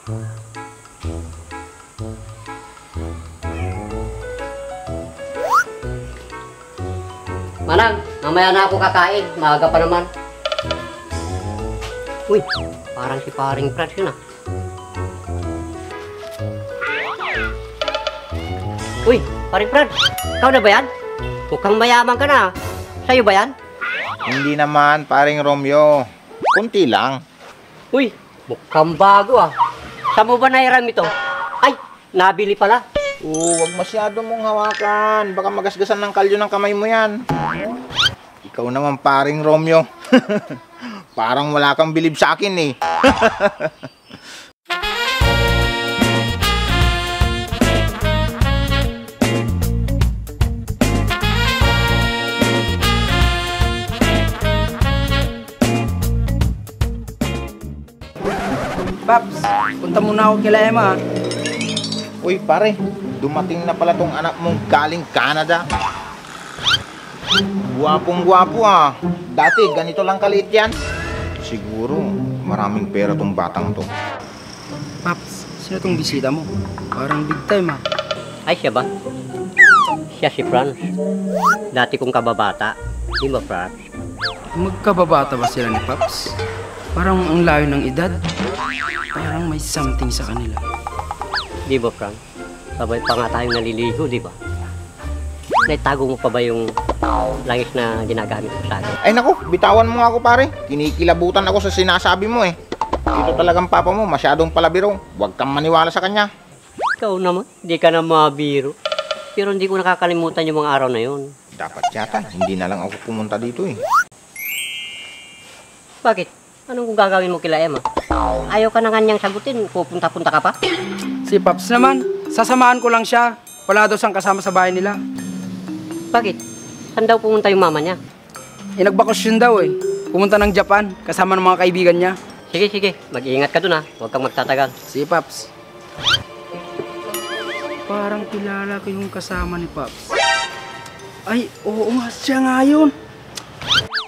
Manang, mamaya na ako kakain. Maaga pa naman. Uy, parang si paring Franz yun ah. Uy, paring Franz, ikaw na ba yan? Mukhang mayaman ka na. Sa'yo ba yan? Hindi naman, paring Romeo. Kunti lang. Uy, mukhang bago ah. Saan mo ba nairam ito? Ay, nabili pala. Huwag masyado mong hawakan. Baka magasgasan ng kalyo ng kamay mo yan. Ikaw naman, paring Romeo. Parang wala kang bilib sa akin eh. Paps, punta muna ako kila Emma. Uy, pare. Dumating na pala tong anak mong galing Canada. Guwapong-guwapo ah. Dati, ganito lang kaliit yan. Siguro, maraming pera tong batang to. Paps, sino tong bisita mo? Parang big time ah. Ay, siya ba? Siya si Franz. Dati kong kababata. Di ba, Franz? Magkababata ba sila ni Paps? Parang ang layo ng edad. Parang may something sa kanila. Di ba, Franz? Sabay pa nga tayong naliligo, di ba? Naitago mo pa ba yung langis na ginagamit ko sa akin? Ay naku, bitawan mo nga ako pare. Kinikilabutan ako sa sinasabi mo eh. Ito talagang papa mo, masyadong palabiro. Huwag kang maniwala sa kanya. Ikaw naman, di ka na mabiro. Pero hindi ko nakakalimutan yung mga araw na yun. Dapat yata, hindi na lang ako pumunta dito eh. Bakit? Anong kung gagawin mo kila Emma? Ayaw ka na kanyang sagutin, pupunta-punta ka pa? Si Paps naman, sasamahan ko lang siya. Wala daw siyang kasama sa bahay nila. Bakit? Saan daw pumunta yung mama niya? Nagbakasyon daw eh. Pumunta ng Japan, kasama ng mga kaibigan niya. Sige, sige. Mag-iingat ka dun ha. Huwag kang magtatagal. Si Paps. Parang kilala ko yung kasama ni Paps. Ay, oo nga, siya nga yun.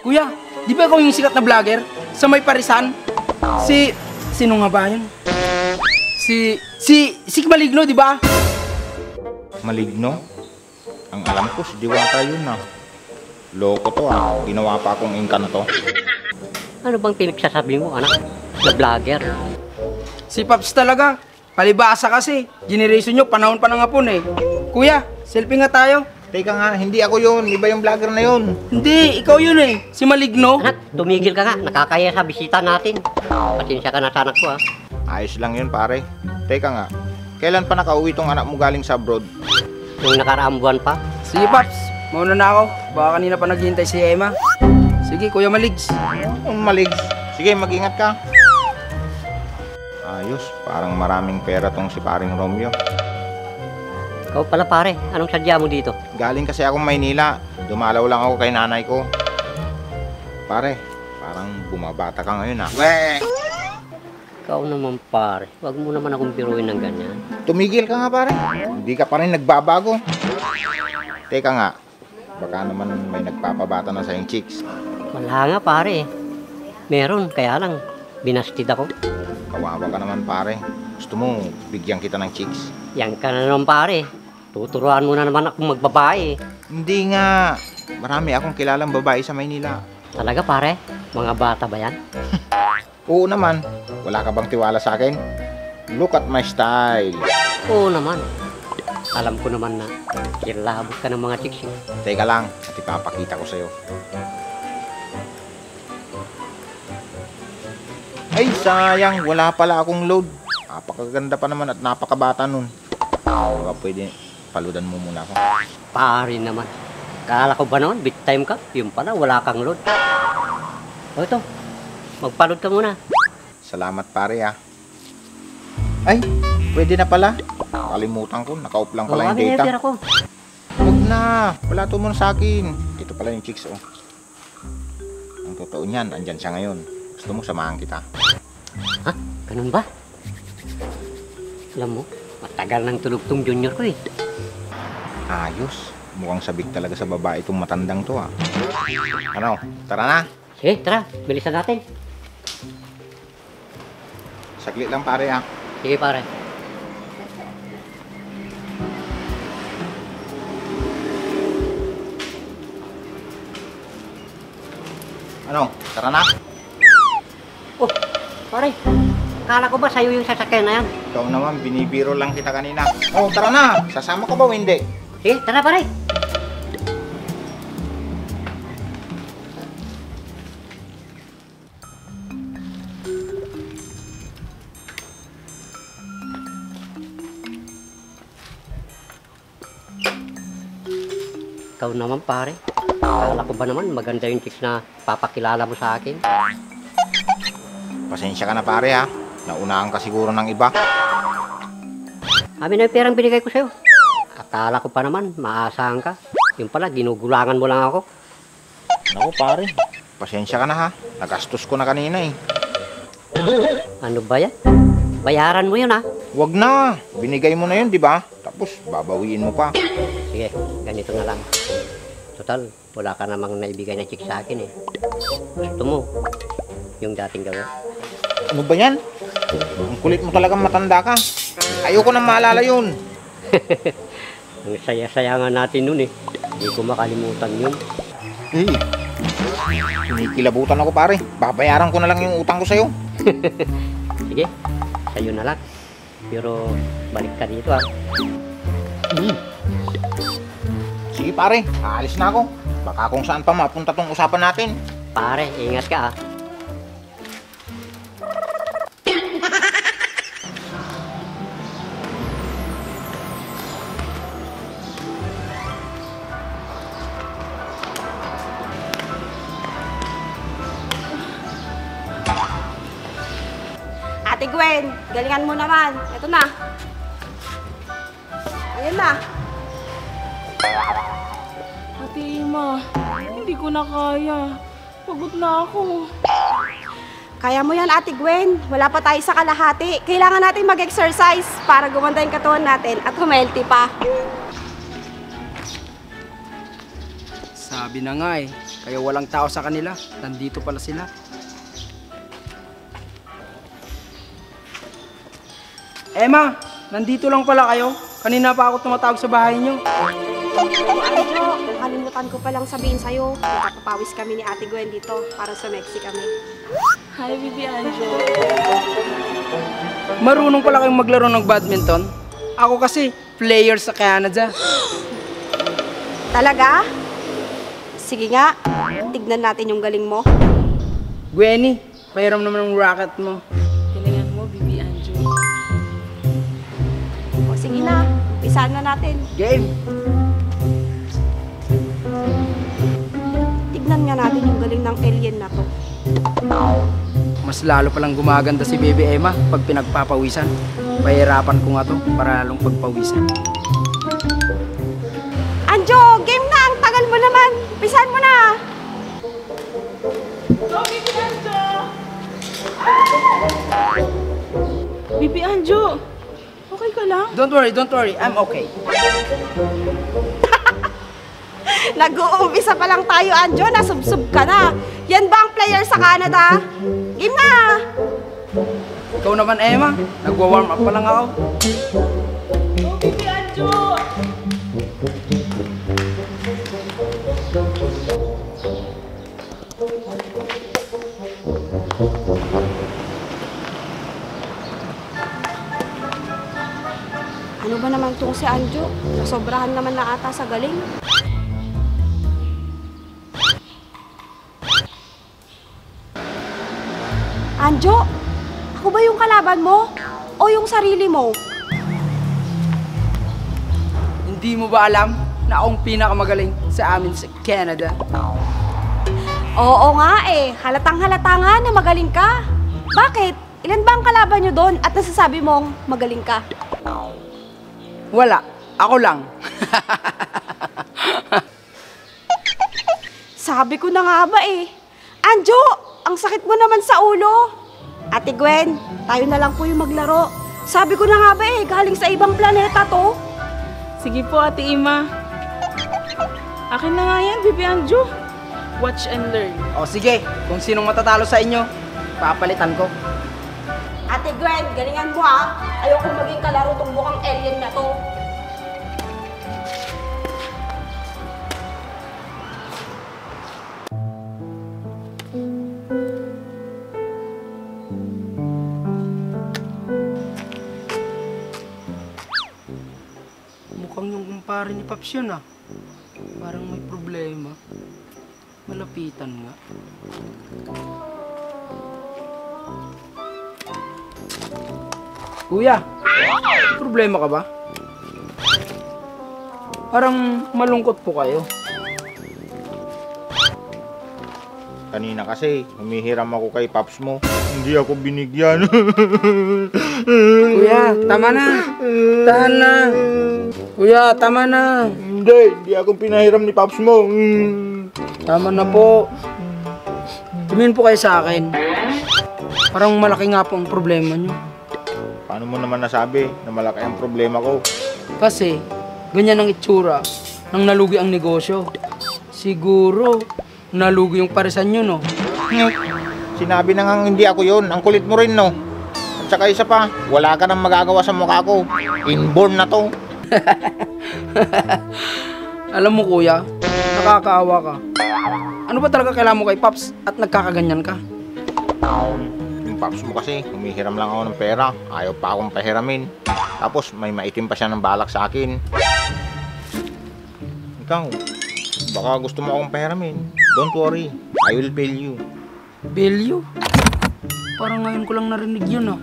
Kuya, di ba ikaw yung sikat na vlogger? Sa may parisan? Sino nga ba yun? Si Maligno, di ba? Maligno? Ang alam ko, si Diwata yun ah. Loko to ah. Ginawa pa akong ingka na to. Ano bang pinagsasabi mo, anak? Na vlogger? Si Paps talaga. Palibasa kasi. Generation nyo, panahon pa ng hapon eh. Kuya, selfie nga tayo. Teka nga, hindi ako yun. Iba yung vlogger na yun. Hindi, ikaw yun eh. Si Maligno. Anak, tumigil ka nga. Nakakaya sa bisita natin. Pasensya ka na sa anak ko ha. Ayos lang yun pare. Teka nga, kailan pa nakauwi tong anak mo galing sa abroad? Yung nakaraang buwan pa. Sige Paps, mauna na ako. Baka kanina pa naghihintay si Emma. Sige, Kuya Maligs. Malig. Sige, mag-ingat ka. Ayos, parang maraming pera tong si paring Romeo. Ikaw pala pare, anong sadya mo dito? Galing kasi akong Maynila. Dumalaw lang ako kay nanay ko. Pare, parang bumabata ka ngayon ah. Weh! Ikaw naman pare, wag mo naman akong biruin ng ganyan. Tumigil ka nga pare. Hindi ka pa rin nagbabago. Teka nga, baka naman may nagpapabata na sa yung chicks. Wala nga pare. Meron, kaya lang, binastid ako. Kawawa ka naman pare. Gusto mo, bigyan kita ng chicks? Yan ka na naman pare. Tuturuan mo na naman akong magbabae. Hindi nga. Marami akong kilalang babae sa Maynila. Talaga pare? Mga bata ba yan? Oo naman. Wala ka bang tiwala sa akin? Look at my style. Oo naman. Alam ko naman na kilabot ka ng mga chicks. Teka lang, at ipapakita ko sa'yo. Ay, sayang. Wala pala akong load. Napakaganda pa naman at napakabata nun. Baka pwede, paludan mo muna ako. Pare naman. Kala ko ba naman, big time ka? Yung pala, wala kang load. O ito, magpalod ka muna. Salamat pare ah. Ay, pwede na pala. Nakalimutan ko, naka-off lang pala yung data. Pera ko. Huwag na, wala to muna sa akin. Ito pala yung chicks oh. Ang totoo niyan, andyan siya ngayon. Gusto mo samahan kita? Ha? Ganun ba? Alam mo, matagal nang tulog tong junior ko eh. Ayos, mukhang sabik talaga sa babae itong matandang to ah. Ano, tara na. Sige, tara, bilisan natin. Saglit lang pare ah. Sige pare. Ano, tara na. Oh, pare. Kala ko ba sa'yo yung sasakyan na yan? Ikaw naman, binibiro lang kita kanina. Oh, tara na. Sasama ka ba o hindi? Sige, tara pare. Ikaw naman pare. Kala ko ba naman maganda yung chicks na papakilala mo sa akin? Pasensya ka na pare ha. Naunahan ka siguro ng iba. Amin na yung perang binigay ko sa'yo. Akala ko pa naman, maasahan ka. Yung pala, ginugulangan mo lang ako. Naku pare, pasensya ka na ha. Nagastos ko na kanina eh. Ano ba yan? Bayaran mo yun ha. Wag na. Binigay mo na yun, di ba? Tapos babawiin mo pa. Sige, ganito na lang. Total, wala ka namang naibigay na chick sa akin eh. Gusto mo, yung dating gawin. Ano ba yan? Ang kulit mo talagang matanda ka. Ayoko na maalala yun. Ang saya-saya nga natin nun eh. Hindi ko makalimutan yun. Eh, kinikilabutan ako pare. Babayaran ko na lang yung utang ko sa'yo. Sige, sa'yo na lang. Pero balik ka dito ha. Sige pare, aalis na ako. Baka kung saan pa mapunta tong usapan natin. Pare, ingat ka ha. Ate Gwen, galingan mo naman. Ito na. Ayan na. Ate Ima, hindi ko na kaya. Pagod na ako. Kaya mo yan, Ate Gwen. Wala pa tayo sa kalahati. Kailangan natin mag-exercise para gumanda yung katawan natin at humelty pa. Sabi na nga eh, kaya walang tao sa kanila. Nandito pala sila. Emma, nandito lang pala kayo. Kanina pa ako tumatawag sa bahay niyo. Ano, kalimutan ko palang sabihin sa'yo. Nakapapawis kami ni Ate Gwen dito para sa Mexico kami. Hi, Bibi Anjo. Marunong pala kayong maglaro ng badminton. Ako kasi, player sa Canada. Talaga? Sige nga, tignan natin yung galing mo. Gwenny, pahiram naman ng racket mo. Galingan mo, Bibi Anjo. O sige na, umpisahan na natin. Game! Tignan nga natin yung galing ng alien na to. Mas lalo palang gumaganda si Baby Emma pag pinagpapawisan. Pahirapan ko nga to para lalong pagpawisan. Anjo, game na! Ang tagal mo naman! Umpisahan mo na! Go, Bibi Anjo! Bibi Anjo! Okay ka lang? Don't worry, I'm okay. Nag-uumpisa pa lang tayo, Anjo. Nasubsob ka na. Yan ba ang player sa Canada? Game na! Ikaw naman, Emma, nagwa-warm up pa lang ako. Go, Bibi Anjo! Ano ba naman tong si Anjo? Nasobrahan naman na ata sa galing. Anjo, ako ba yung kalaban mo? O yung sarili mo? Hindi mo ba alam na akong pinakamagaling sa amin sa Canada? Oo nga eh. Halatang halata nga na magaling ka. Bakit? Ilan ba ang kalaban nyo doon at nasasabi mong magaling ka? Wala, ako lang. Sabi ko na nga ba eh. Anjo, ang sakit mo naman sa ulo. Ate Gwen, tayo na lang po yung maglaro. Sabi ko na nga ba eh, galing sa ibang planeta to. Sige po, Ate Ima. Akin na nga yan, Bibi Anjo. Watch and learn. O sige, kung sinong matatalo sa inyo, papalitan ko. Ate Gwen, galingan mo ha. Ayoko maging kalaro tong bukang alien na to. Mukhang yung kumpare ni Paps yun ah. Parang may problema. Malapitan nga. Kuya, may problema ka ba? Parang malungkot po kayo. Kanina kasi, humihiram ako kay Paps mo. Hindi ako binigyan. Kuya, tama na. Tahan na. Kuya, tama na. Hindi ako pinahiram ni Paps mo. Tama na po. Tumingin po kayo sa akin. Parang malaki nga po ang problema nyo. Paano mo naman nasabi na malaki ang problema ko? Kasi, ganyan ang itsura nang nalugi ang negosyo. Siguro, nalugi yung parisan nyo, no? Sinabi na nga hindi ako yun. Ang kulit mo rin, no? At saka isa pa, wala ka nang magagawa sa mukha ko. Inborn na to. Alam mo, kuya, nakakaawa ka. Ano ba talaga kailangan mo kay Paps at nagkakaganyan ka? Yung Paps mo kasi, humihiram lang ako ng pera. Ayaw pa akong pahiramin. Tapos, may maitim pa siya ng balak sa akin. Ikaw, baka gusto mo akong pahiramin. Don't worry, I will pay you. Belyo? Parang ngayon ko lang narinig yun, ah.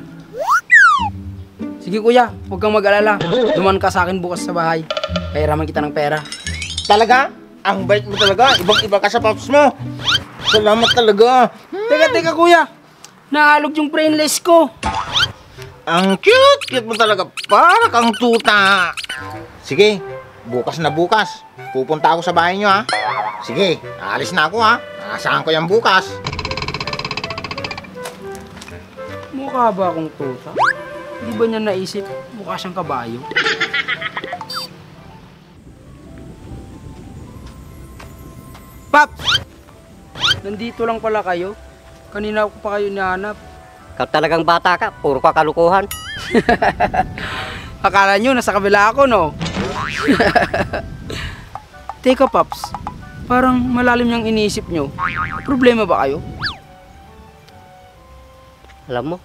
Sige, kuya, huwag kang mag-alala. Duman ka sa akin bukas sa bahay. Pahiraman kita ng pera. Talaga? Ang bait mo talaga. Ibang-iba ka sa Paps mo. Salamat talaga. Teka, kuya. Nahalog yung brainless ko. Ang cute mo talaga. Para kang tuta. Sige, bukas na bukas. Pupunta ako sa bahay nyo, ha? Sige, aalis na ako, ha? Naasahan ko yan bukas. Mukha ba akong tuta? Hindi ba niya naisip mukha siyang kabayo? Paps! Nandito lang pala kayo. Kanina ko pa kayo nahanap. Ikaw talagang bata ka, puro ka kalukuhan. Akala nyo, nasa kabila ako, no? Teka, Paps. Parang malalim yung iniisip nyo. Problema ba kayo? Alam mo,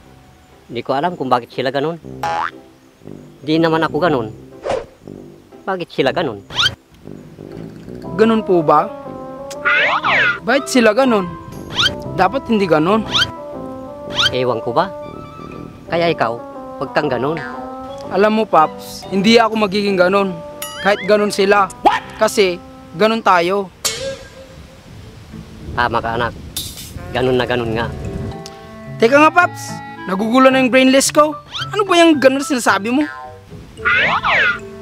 hindi ko alam kung bakit sila ganun. Di naman ako ganun. Bakit sila ganun? Ganun po ba? Bakit sila ganun? Dapat hindi ganun. Ewan ko ba? Kaya ikaw, huwag kang ganun. Alam mo, Paps, hindi ako magiging ganun. Kahit ganun sila. Kasi, ganun tayo. Tama ka anak. Ganun na ganun nga. Teka nga, Paps. Nagugulo na yung brainless ko. Ano ba yung ganun na sinasabi mo?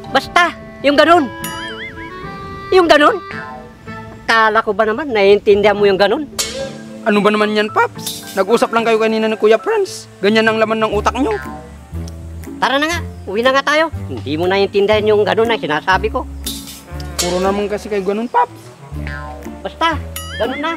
Basta, yung ganun. Yung ganun. Kala ko ba naman, naiintindihan mo yung ganun? Ano ba naman yan, Paps? Nag-usap lang kayo kanina ni Kuya Franz. Ganyan ang laman ng utak nyo. Tara na nga, uwi na nga tayo. Hindi mo naiintindihan yung ganun na sinasabi ko. Puro naman kasi kayo ganun, Paps. Basta, ganun na.